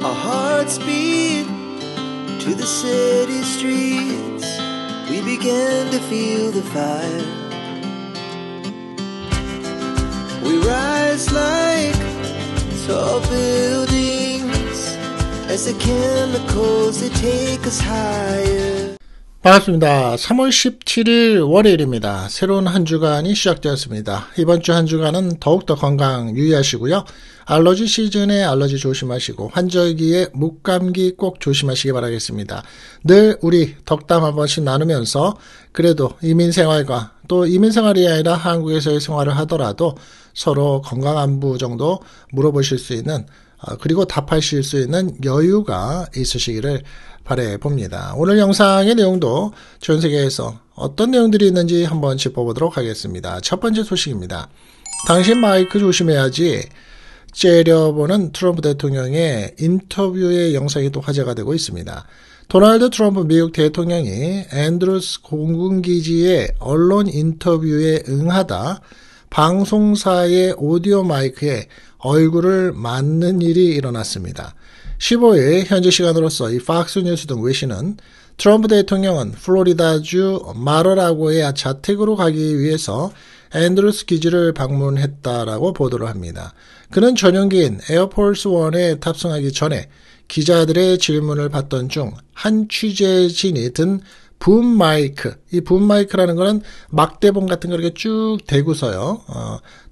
Our hearts beat to the city streets. We began to feel the fire. We rise like tall buildings as the chemicals they take us higher. 반갑습니다. 3월 17일 월요일입니다. 새로운 한 주간이 시작되었습니다. 이번 주 한 주간은 더욱더 건강 유의하시고요. 알러지 시즌에 알러지 조심하시고 환절기에 목감기 꼭 조심하시기 바라겠습니다. 늘 우리 덕담 한 번씩 나누면서 그래도 이민생활과 또 이민생활이 아니라 한국에서의 생활을 하더라도 서로 건강 안부 정도 물어보실 수 있는 그리고 답하실 수 있는 여유가 있으시기를 바라봅니다. 오늘 영상의 내용도 전 세계에서 어떤 내용들이 있는지 한번 짚어보도록 하겠습니다. 첫 번째 소식입니다. 당신 마이크 조심해야지 째려보는 트럼프 대통령의 인터뷰의 영상이 또 화제가 되고 있습니다. 도널드 트럼프 미국 대통령이 앤드루스 공군기지의 언론 인터뷰에 응하다 방송사의 오디오 마이크에 얼굴을 맞는 일이 일어났습니다. 15일 현지 시간으로서 이 팍스 뉴스 등 외신은 트럼프 대통령은 플로리다주 마러라고의 자택으로 가기 위해서 앤드루스 기지를 방문했다라고 보도를 합니다. 그는 전용기인 에어포스 1에 탑승하기 전에 기자들의 질문을 받던 중 한 취재진이 든 붐 마이크, 이 붐 마이크라는 거는 막대봉 같은 거 이렇게 쭉 대고서요,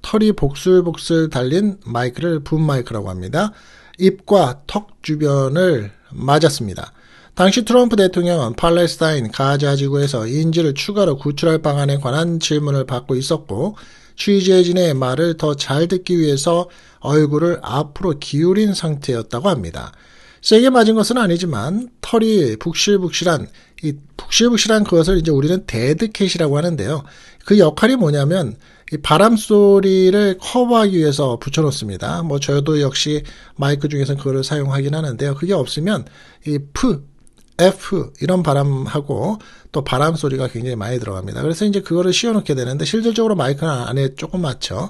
털이 복슬복슬 달린 마이크를 붐 마이크라고 합니다. 입과 턱 주변을 맞았습니다. 당시 트럼프 대통령은 팔레스타인 가자 지구에서 인질을 추가로 구출할 방안에 관한 질문을 받고 있었고 취재진의 말을 더 잘 듣기 위해서 얼굴을 앞으로 기울인 상태였다고 합니다. 세게 맞은 것은 아니지만 털이 북실북실한 그것을 이제 우리는 데드캣이라고 하는데요. 그 역할이 뭐냐면 이 바람 소리를 커버하기 위해서 붙여놓습니다. 저도 역시 마이크 중에서 그거를 사용하긴 하는데요. 그게 없으면 이 F 이런 발음하고 또 바람 소리가 굉장히 많이 들어갑니다. 그래서 이제 그거를 씌워놓게 되는데 실질적으로 마이크는 안에 조금 맞죠.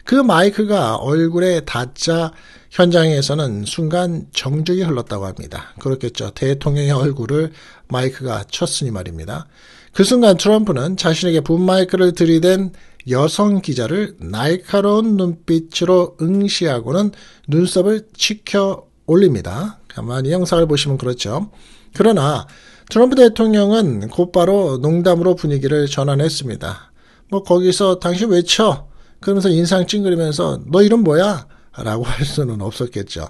그 마이크가 얼굴에 닿자 현장에서는 순간 정적이 흘렀다고 합니다. 그렇겠죠. 대통령의 얼굴을 마이크가 쳤으니 말입니다. 그 순간 트럼프는 자신에게 붐 마이크를 들이댄 여성 기자를 날카로운 눈빛으로 응시하고는 눈썹을 치켜 올립니다. 가만히 영상을 보시면 그렇죠. 그러나 트럼프 대통령은 곧바로 농담으로 분위기를 전환했습니다. 거기서 당신 왜 쳐? 그러면서 인상 찡그리면서 너 이름 뭐야? 라고 할 수는 없었겠죠.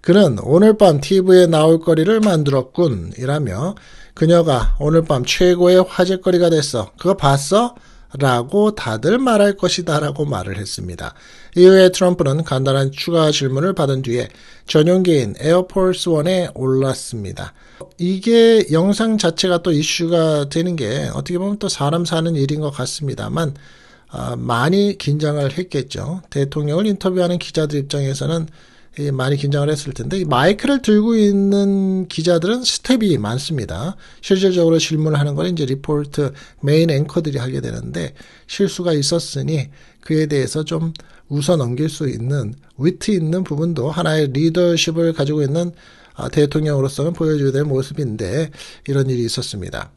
그는 오늘 밤 TV에 나올 거리를 만들었군 이라며 그녀가 오늘 밤 최고의 화제거리가 됐어. 그거 봤어? 라고 다들 말할 것이다 라고 말을 했습니다. 이후에 트럼프는 간단한 추가 질문을 받은 뒤에 전용기인 에어포스 1에 올랐습니다. 이게 영상 자체가 또 이슈가 되는 게 어떻게 보면 또 사람 사는 일인 것 같습니다만 많이 긴장을 했겠죠. 대통령을 인터뷰하는 기자들 입장에서는 많이 긴장을 했을 텐데 이 마이크를 들고 있는 기자들은 스텝이 많습니다. 실질적으로 질문을 하는 건 이제 리포트 메인 앵커들이 하게 되는데 실수가 있었으니 그에 대해서 좀 웃어 넘길 수 있는 위트 있는 부분도 하나의 리더십을 가지고 있는 대통령으로서는 보여줘야 될 모습인데 이런 일이 있었습니다.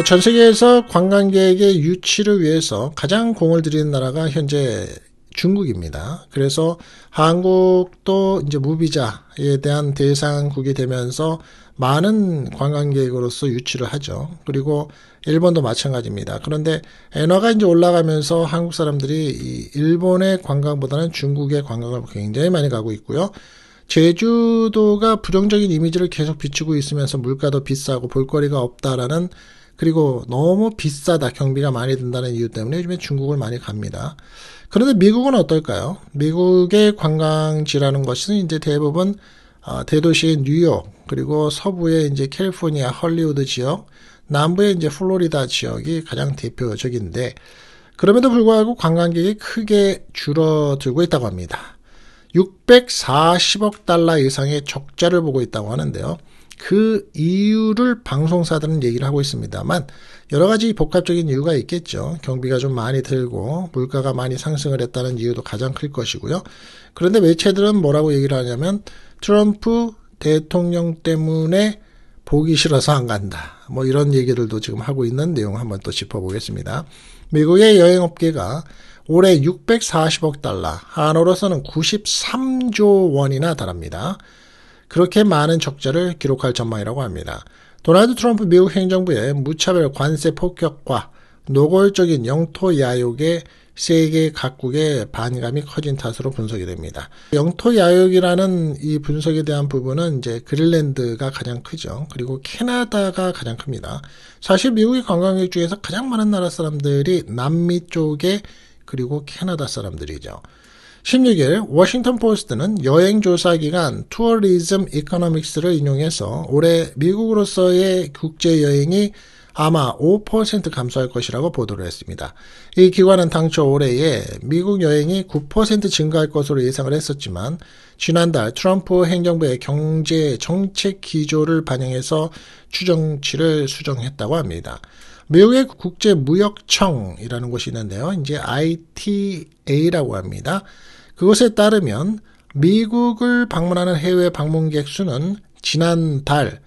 전 세계에서 관광객의 유치를 위해서 가장 공을 들이는 나라가 현재 중국입니다. 그래서 한국도 이제 무비자에 대한 대상국이 되면서 많은 관광객으로서 유치를 하죠. 그리고 일본도 마찬가지입니다. 그런데 엔화가 이제 올라가면서 한국 사람들이 이 일본의 관광보다는 중국의 관광을 굉장히 많이 가고 있고요. 제주도가 부정적인 이미지를 계속 비추고 있으면서 물가도 비싸고 볼거리가 없다라는 그리고 너무 비싸다 경비가 많이 든다는 이유 때문에 요즘에 중국을 많이 갑니다. 그런데 미국은 어떨까요? 미국의 관광지라는 것은 이제 대부분 대도시인 뉴욕 그리고 서부의 이제 캘리포니아 헐리우드 지역 남부의 이제 플로리다 지역이 가장 대표적인데 그럼에도 불구하고 관광객이 크게 줄어들고 있다고 합니다. 640억 달러 이상의 적자를 보고 있다고 하는데요. 그 이유를 방송사들은 얘기를 하고 있습니다만 여러 가지 복합적인 이유가 있겠죠. 경비가 좀 많이 들고 물가가 많이 상승을 했다는 이유도 가장 클 것이고요. 그런데 매체들은 뭐라고 얘기를 하냐면 트럼프 대통령 때문에 보기 싫어서 안 간다. 뭐 이런 얘기들도 지금 하고 있는 내용 한번 또 짚어보겠습니다. 미국의 여행업계가 올해 640억 달러, 한화로서는 93조 원이나 달합니다. 그렇게 많은 적자를 기록할 전망이라고 합니다. 도널드 트럼프 미국 행정부의 무차별 관세 폭격과 노골적인 영토 야욕에 세계 각국의 반감이 커진 탓으로 분석이 됩니다. 영토 야욕이라는 이 분석에 대한 부분은 이제 그린란드가 가장 크죠. 그리고 캐나다가 가장 큽니다. 사실 미국의 관광객 중에서 가장 많은 나라 사람들이 남미 쪽에 그리고 캐나다 사람들이죠. 16일 워싱턴 포스트는 여행조사기관 투어리즘 이코노믹스를 인용해서 올해 미국으로서의 국제여행이 아마 5% 감소할 것이라고 보도를 했습니다. 이 기관은 당초 올해에 미국 여행이 9% 증가할 것으로 예상을 했었지만 지난달 트럼프 행정부의 경제 정책 기조를 반영해서 추정치를 수정했다고 합니다. 미국의 국제무역청이라는 곳이 있는데요. 이제 ITA라고 합니다. 그것에 따르면 미국을 방문하는 해외 방문객 수는 지난달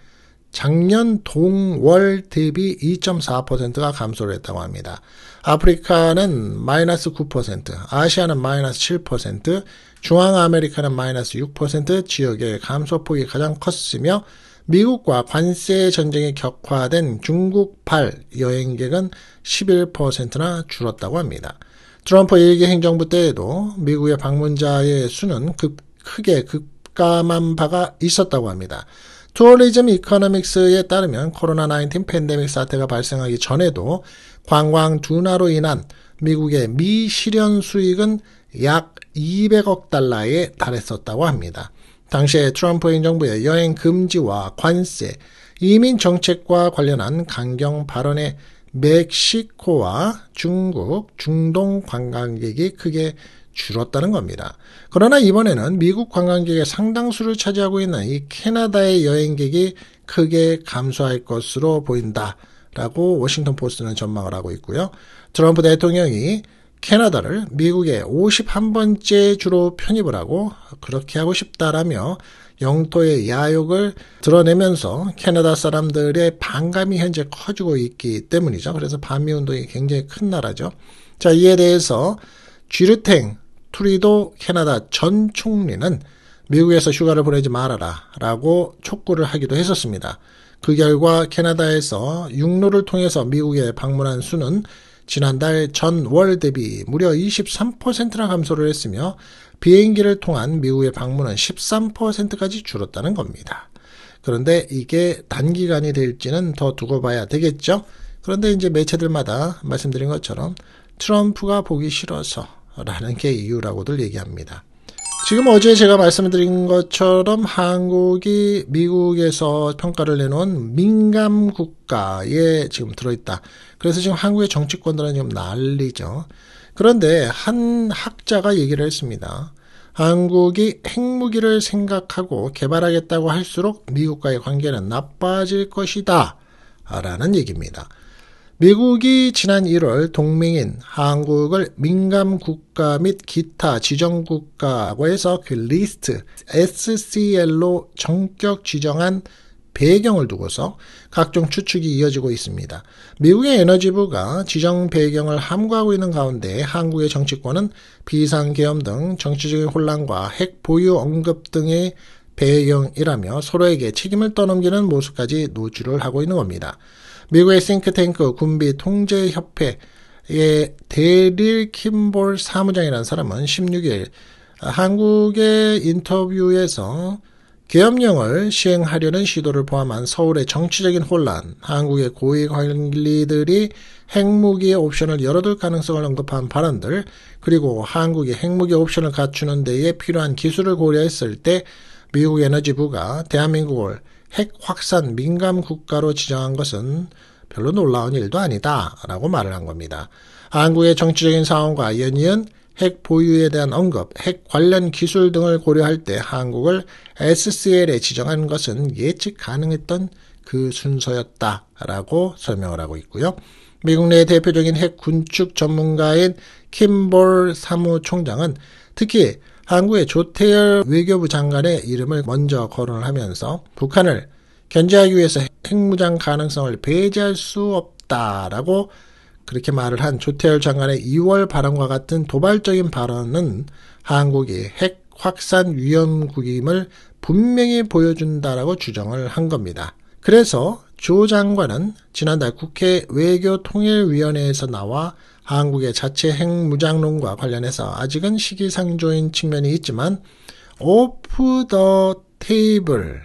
작년 동월 대비 2.4%가 감소를 했다고 합니다. 아프리카는 마이너스 9%, 아시아는 마이너스 7%, 중앙아메리카는 마이너스 6% 지역의 감소폭이 가장 컸으며 미국과 관세 전쟁이 격화된 중국발 여행객은 11%나 줄었다고 합니다. 트럼프 1기 행정부 때에도 미국의 방문자의 수는 크게 급감한 바가 있었다고 합니다. 투어리즘 이코노믹스에 따르면 코로나19 팬데믹 사태가 발생하기 전에도 관광 둔화로 인한 미국의 미실현 수익은 약 200억 달러에 달했었다고 합니다. 당시에 트럼프 행정부의 여행 금지와 관세, 이민 정책과 관련한 강경 발언에 멕시코와 중국, 중동 관광객이 크게 줄었다는 겁니다. 그러나 이번에는 미국 관광객의 상당수를 차지하고 있는 이 캐나다의 여행객이 크게 감소할 것으로 보인다라고 워싱턴 포스트는 전망을 하고 있고요. 트럼프 대통령이 캐나다를 미국의 51번째 주로 편입을 하고 그렇게 하고 싶다라며 영토의 야욕을 드러내면서 캐나다 사람들의 반감이 현재 커지고 있기 때문이죠. 그래서 반미운동이 굉장히 큰 나라죠. 자, 이에 대해서 쥐르탱 트루도 캐나다 전 총리는 미국에서 휴가를 보내지 말아라 라고 촉구를 하기도 했었습니다. 그 결과 캐나다에서 육로를 통해서 미국에 방문한 수는 지난달 전월 대비 무려 23%나 감소를 했으며 비행기를 통한 미국의 방문은 13%까지 줄었다는 겁니다. 그런데 이게 단기간이 될지는 더 두고 봐야 되겠죠. 그런데 이제 매체들마다 말씀드린 것처럼 트럼프가 보기 싫어서 라는 게 이유라고들 얘기합니다. 지금 어제 제가 말씀드린 것처럼 한국이 미국에서 평가를 내놓은 민감 국가에 지금 들어있다. 그래서 지금 한국의 정치권들은 지금 난리죠. 그런데 한 학자가 얘기를 했습니다. 한국이 핵무기를 생각하고 개발하겠다고 할수록 미국과의 관계는 나빠질 것이다 라는 얘기입니다. 미국이 지난 1월 동맹인 한국을 민감국가 및 기타 지정국가라고 해서 그 리스트 SCL로 전격 지정한 배경을 두고서 각종 추측이 이어지고 있습니다. 미국의 에너지부가 지정 배경을 함구하고 있는 가운데 한국의 정치권은 비상계엄 등 정치적인 혼란과 핵 보유 언급 등의 배경이라며 서로에게 책임을 떠넘기는 모습까지 노출을 하고 있는 겁니다. 미국의 싱크탱크 군비통제협회의 데릴 킴볼 사무장이라는 사람은 16일 한국의 인터뷰에서 계엄령을 시행하려는 시도를 포함한 서울의 정치적인 혼란, 한국의 고위 관리들이 핵무기의 옵션을 열어둘 가능성을 언급한 발언들, 그리고 한국이 핵무기 옵션을 갖추는 데에 필요한 기술을 고려했을 때 미국 에너지부가 대한민국을 핵 확산 민감 국가로 지정한 것은 별로 놀라운 일도 아니다 라고 말을 한 겁니다. 한국의 정치적인 상황과 연이은 핵 보유에 대한 언급, 핵 관련 기술 등을 고려할 때 한국을 SCL에 지정한 것은 예측 가능했던 그 순서였다라고 설명을 하고 있고요. 미국 내 대표적인 핵 군축 전문가인 킴볼 사무총장은 특히 한국의 조태열 외교부 장관의 이름을 먼저 거론을 하면서 북한을 견제하기 위해서 핵무장 가능성을 배제할 수 없다라고 그렇게 말을 한 조태열 장관의 2월 발언과 같은 도발적인 발언은 한국이 핵 확산 위험국임을 분명히 보여준다라고 주장을 한 겁니다. 그래서 조 장관은 지난달 국회 외교통일위원회에서 나와 한국의 자체 핵무장론과 관련해서 아직은 시기상조인 측면이 있지만 오프 더 테이블,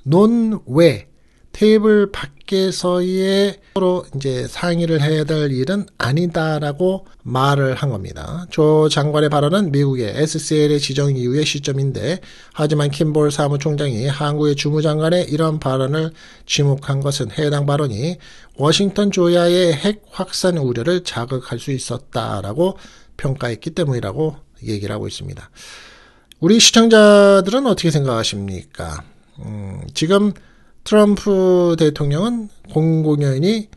논외 테이블 밖에서의 서로 이제 상의를 해야 될 일은 아니다라고 말을 한 겁니다. 조 장관의 발언은 미국의 SCL의 지정 이후의 시점인데 하지만 킴볼 사무총장이 한국의 주무장관의 이런 발언을 지목한 것은 해당 발언이 워싱턴 조야의 핵 확산 우려를 자극할 수 있었다라고 평가했기 때문이라고 얘기를 하고 있습니다. 우리 시청자들은 어떻게 생각하십니까? 지금 트럼프 대통령은 공공연히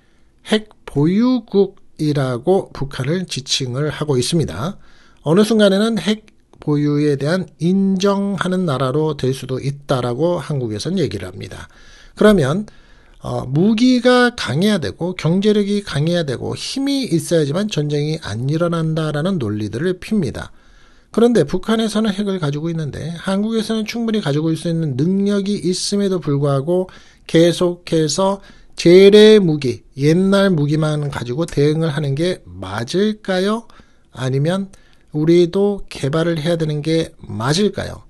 핵 보유국이라고 북한을 지칭을 하고 있습니다. 어느 순간에는 핵 보유에 대한 인정하는 나라로 될 수도 있다라고 한국에서는 얘기를 합니다. 그러면 무기가 강해야 되고 경제력이 강해야 되고 힘이 있어야지만 전쟁이 안 일어난다라는 논리들을 핍니다. 그런데 북한에서는 핵을 가지고 있는데 한국에서는 충분히 가지고 있을 수 있는 능력이 있음에도 불구하고 계속해서 재래 무기, 옛날 무기만 가지고 대응을 하는 게 맞을까요? 아니면 우리도 개발을 해야 되는 게 맞을까요?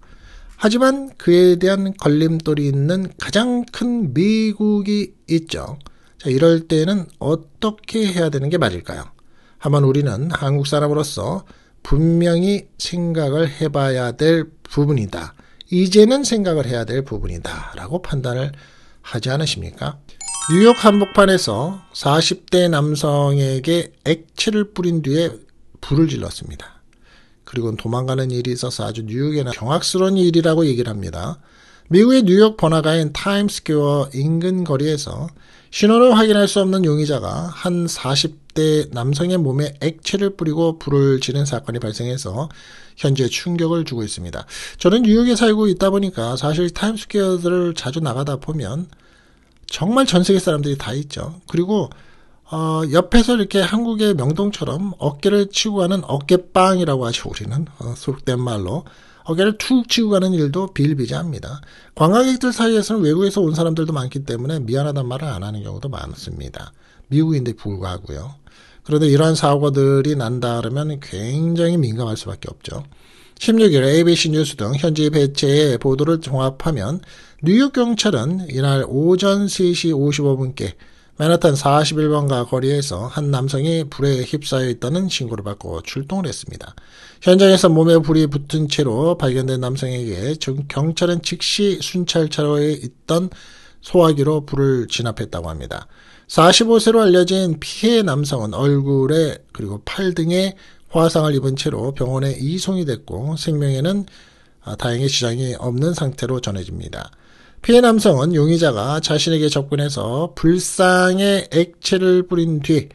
하지만 그에 대한 걸림돌이 있는 가장 큰 미국이 있죠. 자, 이럴 때는 어떻게 해야 되는 게 맞을까요? 한번 우리는 한국 사람으로서 분명히 생각을 해봐야 될 부분이다. 이제는 생각을 해야 될 부분이다. 라고 판단을 하지 않으십니까? 뉴욕 한복판에서 40대 남성에게 액체를 뿌린 뒤에 불을 질렀습니다. 그리고 도망가는 일이 있어서 아주 뉴욕에는 경악스러운 일이라고 얘기를 합니다. 미국의 뉴욕 번화가인 타임스퀘어 인근 거리에서 신원을 확인할 수 없는 용의자가 한 40대 남성의 몸에 액체를 뿌리고 불을 지른 사건이 발생해서 현재 충격을 주고 있습니다. 저는 뉴욕에 살고 있다 보니까 사실 타임스퀘어들을 자주 나가다 보면 정말 전 세계 사람들이 다 있죠. 그리고 옆에서 이렇게 한국의 명동처럼 어깨를 치고 가는 어깨빵이라고 하죠. 우리는 속된 말로. 어깨를 툭 치고 가는 일도 비일비재합니다. 관광객들 사이에서는 외국에서 온 사람들도 많기 때문에 미안하다는 말을 안 하는 경우도 많습니다. 미국인데 불구하고요. 그런데 이러한 사고들이 난다 그러면 굉장히 민감할 수밖에 없죠. 16일 ABC 뉴스 등 현지 매체의 보도를 종합하면 뉴욕 경찰은 이날 오전 3시 55분께 맨하탄 41번가 거리에서 한 남성이 불에 휩싸여 있다는 신고를 받고 출동을 했습니다. 현장에서 몸에 불이 붙은 채로 발견된 남성에게 경찰은 즉시 순찰차로에 있던 소화기로 불을 진압했다고 합니다. 45세로 알려진 피해 남성은 얼굴에 그리고 팔 등에 화상을 입은 채로 병원에 이송이 됐고 생명에는 다행히 지장이 없는 상태로 전해집니다. 피해 남성은 용의자가 자신에게 접근해서 불상에 액체를 뿌린 뒤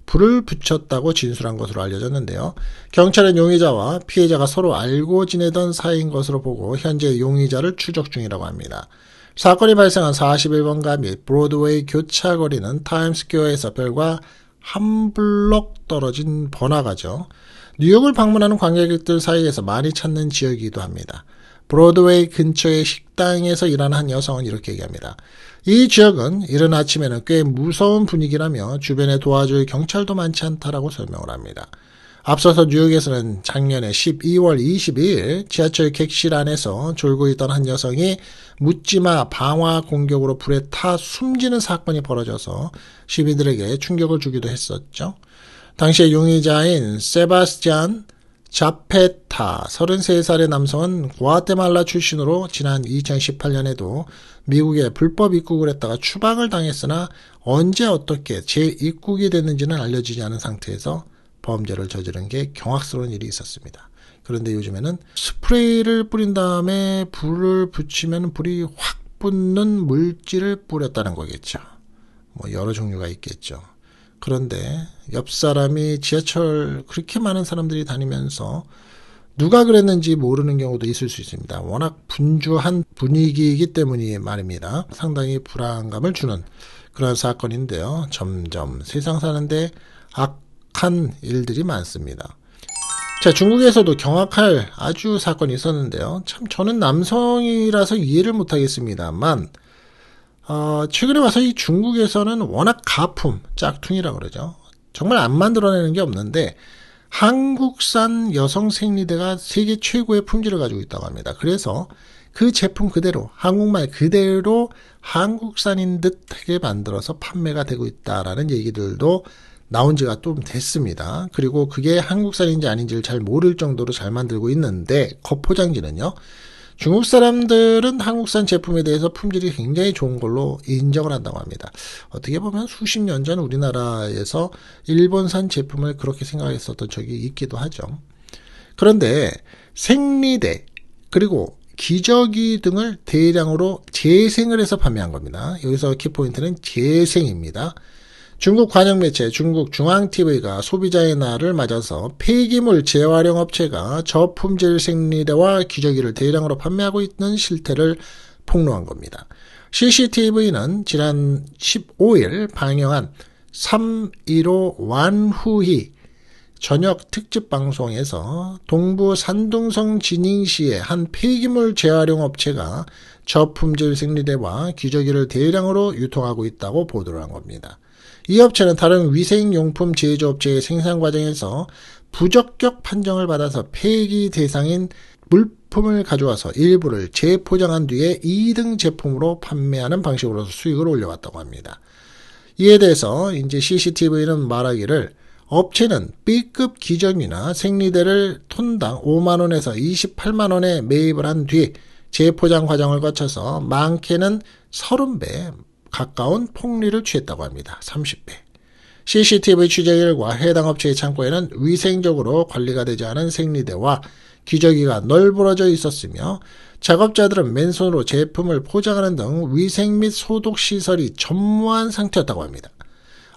불을 붙였다고 진술한 것으로 알려졌는데요. 경찰은 용의자와 피해자가 서로 알고 지내던 사이인 것으로 보고 현재 용의자를 추적 중이라고 합니다. 사건이 발생한 41번가 및 브로드웨이 교차거리는 타임스퀘어에서 별과 한 블록 떨어진 번화가죠. 뉴욕을 방문하는 관광객들 사이에서 많이 찾는 지역이기도 합니다. 브로드웨이 근처의 식당에서 일하는 한 여성은 이렇게 얘기합니다. 이 지역은 이른 아침에는 꽤 무서운 분위기라며 주변에 도와줄 경찰도 많지 않다라고 설명을 합니다. 앞서서 뉴욕에서는 작년에 12월 22일 지하철 객실 안에서 졸고 있던 한 여성이 묻지마 방화 공격으로 불에 타 숨지는 사건이 벌어져서 시민들에게 충격을 주기도 했었죠. 당시에 용의자인 세바스찬 자페타 33살의 남성은 과테말라 출신으로 지난 2018년에도 미국에 불법 입국을 했다가 추방을 당했으나 언제 어떻게 재입국이 됐는지는 알려지지 않은 상태에서 범죄를 저지른 게 경악스러운 일이 있었습니다. 그런데 요즘에는 스프레이를 뿌린 다음에 불을 붙이면 불이 확 붙는 물질을 뿌렸다는 거겠죠. 뭐 여러 종류가 있겠죠. 그런데 옆 사람이 지하철 그렇게 많은 사람들이 다니면서 누가 그랬는지 모르는 경우도 있을 수 있습니다. 워낙 분주한 분위기이기 때문이 말입니다. 상당히 불안감을 주는 그런 사건인데요. 점점 세상 사는데 악한 일들이 많습니다. 자, 중국에서도 경악할 아주 사건이 있었는데요. 참 저는 남성이라서 이해를 못하겠습니다만 최근에 와서 이 중국에서는 워낙 가품, 짝퉁이라고 그러죠. 정말 안 만들어내는 게 없는데 한국산 여성 생리대가 세계 최고의 품질을 가지고 있다고 합니다. 그래서 그 제품 그대로 한국말 그대로 한국산인 듯하게 만들어서 판매가 되고 있다라는 얘기들도 나온 지가 좀 됐습니다. 그리고 그게 한국산인지 아닌지를 잘 모를 정도로 잘 만들고 있는데 겉포장지는요. 중국 사람들은 한국산 제품에 대해서 품질이 굉장히 좋은 걸로 인정을 한다고 합니다. 어떻게 보면 수십 년 전 우리나라에서 일본산 제품을 그렇게 생각했었던 적이 있기도 하죠. 그런데 생리대 그리고 기저귀 등을 대량으로 재생을 해서 판매한 겁니다. 여기서 키포인트는 재생입니다. 중국 관영 매체 중국 중앙TV가 소비자의 날을 맞아서 폐기물 재활용 업체가 저품질 생리대와 기저귀를 대량으로 판매하고 있는 실태를 폭로한 겁니다. CCTV는 지난 15일 방영한 3.15 완후히 저녁 특집 방송에서 동부 산둥성 지寧시의 한 폐기물 재활용 업체가 저품질 생리대와 기저귀를 대량으로 유통하고 있다고 보도를 한 겁니다. 이 업체는 다른 위생용품 제조업체의 생산 과정에서 부적격 판정을 받아서 폐기 대상인 물품을 가져와서 일부를 재포장한 뒤에 2등 제품으로 판매하는 방식으로서 수익을 올려왔다고 합니다. 이에 대해서 이제 CCTV는 말하기를 업체는 B급 기저귀나 생리대를 톤당 5만원에서 28만원에 매입을 한 뒤 재포장 과정을 거쳐서 많게는 30배 가까운 폭리를 취했다고 합니다. 30배. CCTV 취재 결과 해당 업체의 창고에는 위생적으로 관리가 되지 않은 생리대와 기저귀가 널브러져 있었으며 작업자들은 맨손으로 제품을 포장하는 등 위생 및 소독 시설이 전무한 상태였다고 합니다.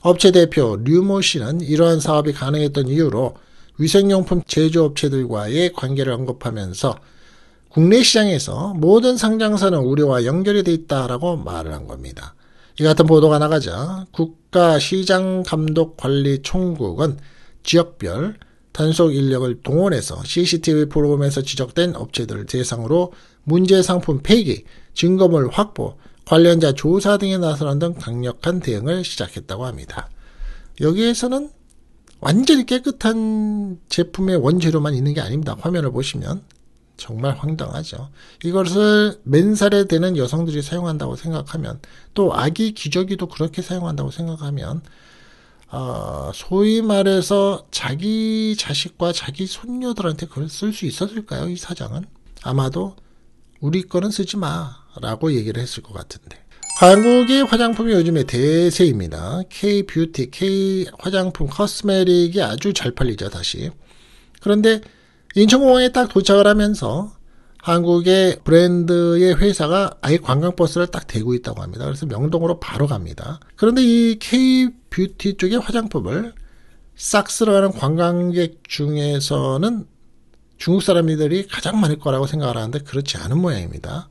업체 대표 류모 씨는 이러한 사업이 가능했던 이유로 위생용품 제조업체들과의 관계를 언급하면서 국내 시장에서 모든 상장사는 우리와 연결이 돼 있다라고 말을 한 겁니다. 이 같은 보도가 나가자 국가시장감독관리총국은 지역별 단속 인력을 동원해서 CCTV 프로그램에서 지적된 업체들을 대상으로 문제 상품 폐기, 증거물 확보, 관련자 조사 등에 나서는 등 강력한 대응을 시작했다고 합니다. 여기에서는 완전히 깨끗한 제품의 원재료만 있는 게 아닙니다. 화면을 보시면 정말 황당하죠. 이것을 맨살에 대는 여성들이 사용한다고 생각하면 또 아기 기저귀도 그렇게 사용한다고 생각하면 소위 말해서 자기 자식과 자기 손녀들한테 그걸 쓸 수 있었을까요? 이 사장은? 아마도 우리 거는 쓰지 마라고 얘기를 했을 것 같은데. 한국의 화장품이 요즘에 대세입니다. K-뷰티, K-화장품, 코스메틱이 아주 잘 팔리죠, 다시. 그런데 인천공항에 딱 도착을 하면서 한국의 브랜드의 회사가 아예 관광버스를 딱 대고 있다고 합니다. 그래서 명동으로 바로 갑니다. 그런데 이 K-뷰티 쪽의 화장품을 싹 쓸어가는 관광객 중에서는 중국 사람들이 가장 많을 거라고 생각을 하는데 그렇지 않은 모양입니다.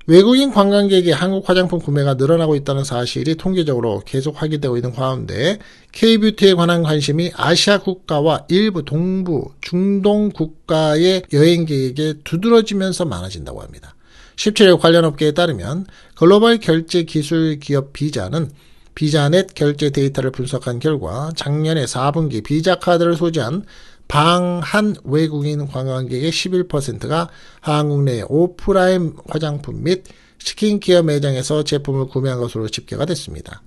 외국인 관광객의 한국 화장품 구매가 늘어나고 있다는 사실이 통계적으로 계속 확인되고 있는 가운데 K-뷰티에 관한 관심이 아시아 국가와 일부 동부, 중동 국가의 여행객에게 두드러지면서 많아진다고 합니다. 17일 관련 업계에 따르면 글로벌 결제 기술 기업 비자는 비자넷 결제 데이터를 분석한 결과 작년에 4분기 비자 카드를 소지한 방한 외국인 관광객의 11%가 한국 내 오프라인 화장품 및 스킨케어 매장에서 제품을 구매한 것으로 집계가 됐습니다.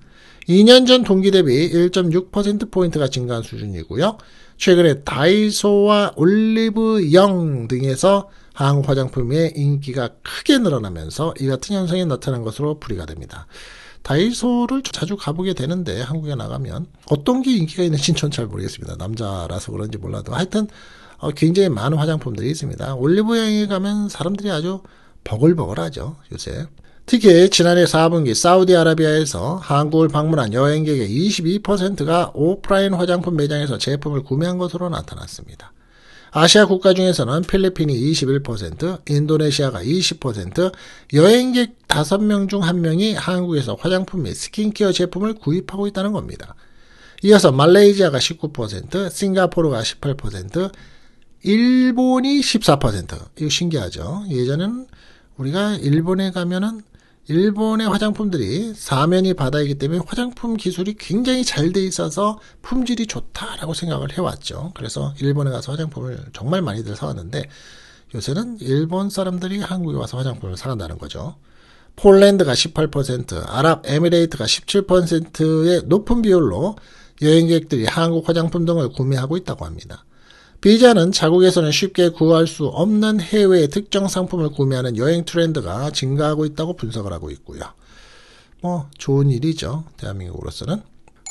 2년 전 동기 대비 1.6%포인트가 증가한 수준이고요. 최근에 다이소와 올리브 영 등에서 한국 화장품의 인기가 크게 늘어나면서 이 같은 현상이 나타난 것으로 풀이가 됩니다. 다이소를 자주 가보게 되는데 한국에 나가면 어떤 게 인기가 있는지는 전 잘 모르겠습니다. 남자라서 그런지 몰라도 하여튼 굉장히 많은 화장품들이 있습니다. 올리브영에 가면 사람들이 아주 버글버글하죠. 요새. 특히 지난해 4분기 사우디아라비아에서 한국을 방문한 여행객의 22%가 오프라인 화장품 매장에서 제품을 구매한 것으로 나타났습니다. 아시아 국가 중에서는 필리핀이 21%, 인도네시아가 20%, 여행객 5명 중 1명이 한국에서 화장품 및 스킨케어 제품을 구입하고 있다는 겁니다. 이어서 말레이시아가 19%, 싱가포르가 18%, 일본이 14%. 이거 신기하죠. 예전에는 우리가 일본에 가면은 일본의 화장품들이 사면이 바다이기 때문에 화장품 기술이 굉장히 잘 돼 있어서 품질이 좋다라고 생각을 해왔죠. 그래서 일본에 가서 화장품을 정말 많이들 사왔는데 요새는 일본 사람들이 한국에 와서 화장품을 사간다는 거죠. 폴란드가 18%, 아랍에미레이트가 17%의 높은 비율로 여행객들이 한국 화장품 등을 구매하고 있다고 합니다. 비자는 자국에서는 쉽게 구할 수 없는 해외의 특정 상품을 구매하는 여행 트렌드가 증가하고 있다고 분석을 하고 있고요. 좋은 일이죠. 대한민국으로서는.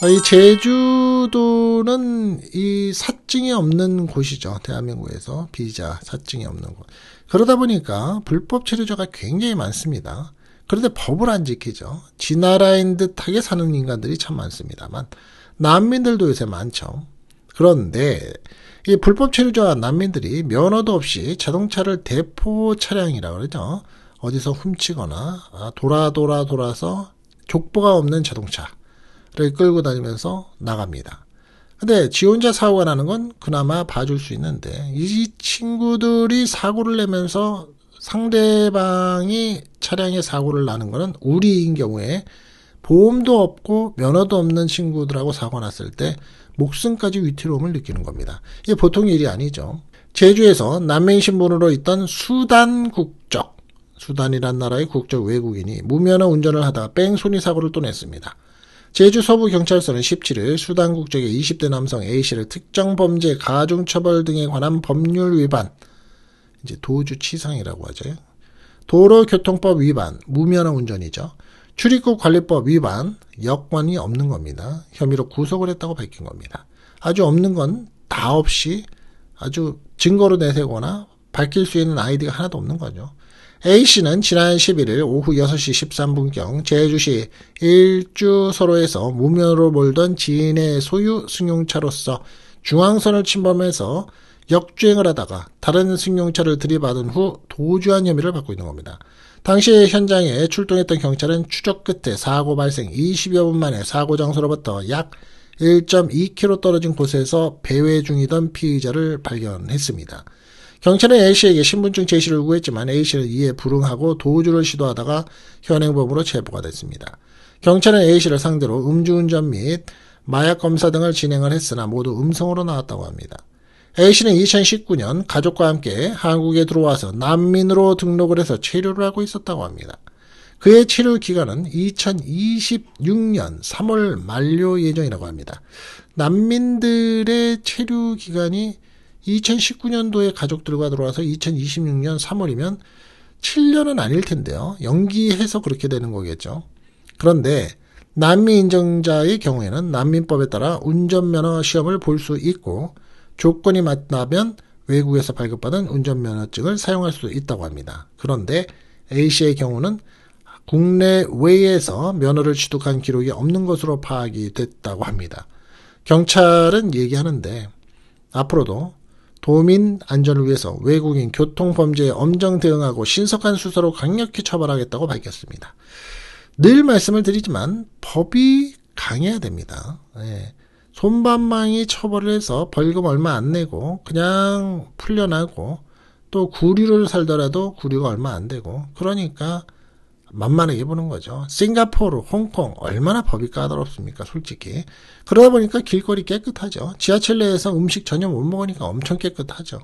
이 제주도는 이 사증이 없는 곳이죠. 대한민국에서 비자 사증이 없는 곳. 그러다 보니까 불법 체류자가 굉장히 많습니다. 그런데 법을 안 지키죠. 지 나라인 듯하게 사는 인간들이 참 많습니다만 난민들도 요새 많죠. 그런데 이 불법 체류자 난민들이 면허도 없이 자동차를 대포 차량이라고 그러죠. 어디서 훔치거나 돌아서 족보가 없는 자동차를 끌고 다니면서 나갑니다. 근데 지 혼자 사고가 나는 건 그나마 봐줄 수 있는데 이 친구들이 사고를 내면서 상대방이 차량에 사고를 나는 거는 우리인 경우에 보험도 없고 면허도 없는 친구들하고 사고 났을 때 목숨까지 위태로움을 느끼는 겁니다. 이게 보통 일이 아니죠. 제주에서 난민 신분으로 있던 수단 국적, 수단이란 나라의 국적 외국인이 무면허 운전을 하다가 뺑소니 사고를 또 냈습니다. 제주 서부경찰서는 17일 수단 국적의 20대 남성 A씨를 특정 범죄, 가중처벌 등에 관한 법률 위반, 이제 도주치상이라고 하죠. 도로교통법 위반, 무면허 운전이죠. 출입국 관리법 위반, 여권이 없는 겁니다. 혐의로 구속을 했다고 밝힌 겁니다. 아주 없는 건 다 없이 아주 증거로 내세거나 밝힐 수 있는 아이디가 하나도 없는 거죠. A씨는 지난 11일 오후 6시 13분경 제주시 일주서로에서 무면허로 몰던 지인의 소유 승용차로서 중앙선을 침범해서 역주행을 하다가 다른 승용차를 들이받은 후 도주한 혐의를 받고 있는 겁니다. 당시 현장에 출동했던 경찰은 추적 끝에 사고 발생 20여 분 만에 사고 장소로부터 약 1.2km 떨어진 곳에서 배회 중이던 피의자를 발견했습니다. 경찰은 A씨에게 신분증 제시를 요구했지만 A씨는 이에 불응하고 도주를 시도하다가 현행범으로 체포가 됐습니다. 경찰은 A씨를 상대로 음주운전 및 마약 검사 등을 진행을 했으나 모두 음성으로 나왔다고 합니다. A씨는 2019년 가족과 함께 한국에 들어와서 난민으로 등록을 해서 체류를 하고 있었다고 합니다. 그의 체류 기간은 2026년 3월 만료 예정이라고 합니다. 난민들의 체류 기간이 2019년도에 가족들과 들어와서 2026년 3월이면 7년은 아닐 텐데요. 연기해서 그렇게 되는 거겠죠. 그런데 난민 인정자의 경우에는 난민법에 따라 운전면허 시험을 볼 수 있고 조건이 맞다면 외국에서 발급받은 운전면허증을 사용할 수 있다고 합니다. 그런데 A씨의 경우는 국내외에서 면허를 취득한 기록이 없는 것으로 파악이 됐다고 합니다. 경찰은 얘기하는데 앞으로도 도민 안전을 위해서 외국인 교통범죄에 엄정 대응하고 신속한 수사로 강력히 처벌하겠다고 밝혔습니다. 늘 말씀을 드리지만 법이 강해야 됩니다. 솜방망이 처벌을 해서 벌금 얼마 안 내고 그냥 풀려나고 또 구류를 살더라도 구류가 얼마 안 되고 그러니까 만만하게 보는 거죠. 싱가포르, 홍콩 얼마나 법이 까다롭습니까 솔직히. 그러다 보니까 길거리 깨끗하죠. 지하철 내에서 음식 전혀 못 먹으니까 엄청 깨끗하죠.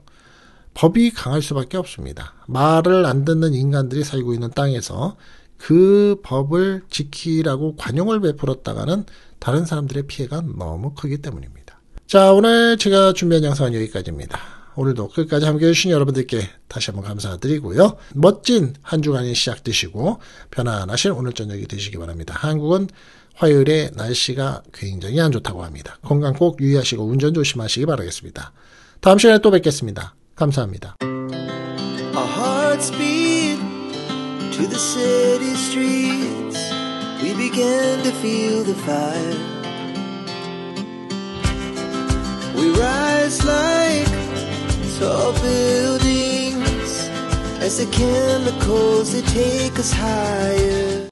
법이 강할 수밖에 없습니다. 말을 안 듣는 인간들이 살고 있는 땅에서 그 법을 지키라고 관용을 베풀었다가는 다른 사람들의 피해가 너무 크기 때문입니다. 자, 오늘 제가 준비한 영상은 여기까지입니다. 오늘도 끝까지 함께해 주신 여러분들께 다시 한번 감사드리고요. 멋진 한 주간이 시작되시고 편안하신 오늘 저녁이 되시기 바랍니다. 한국은 화요일에 날씨가 굉장히 안 좋다고 합니다. 건강 꼭 유의하시고 운전 조심하시기 바라겠습니다. 다음 시간에 또 뵙겠습니다. 감사합니다. Our hearts beat to the city streets. We began to feel the fire. We rise like tall buildings as the chemicals they take us higher.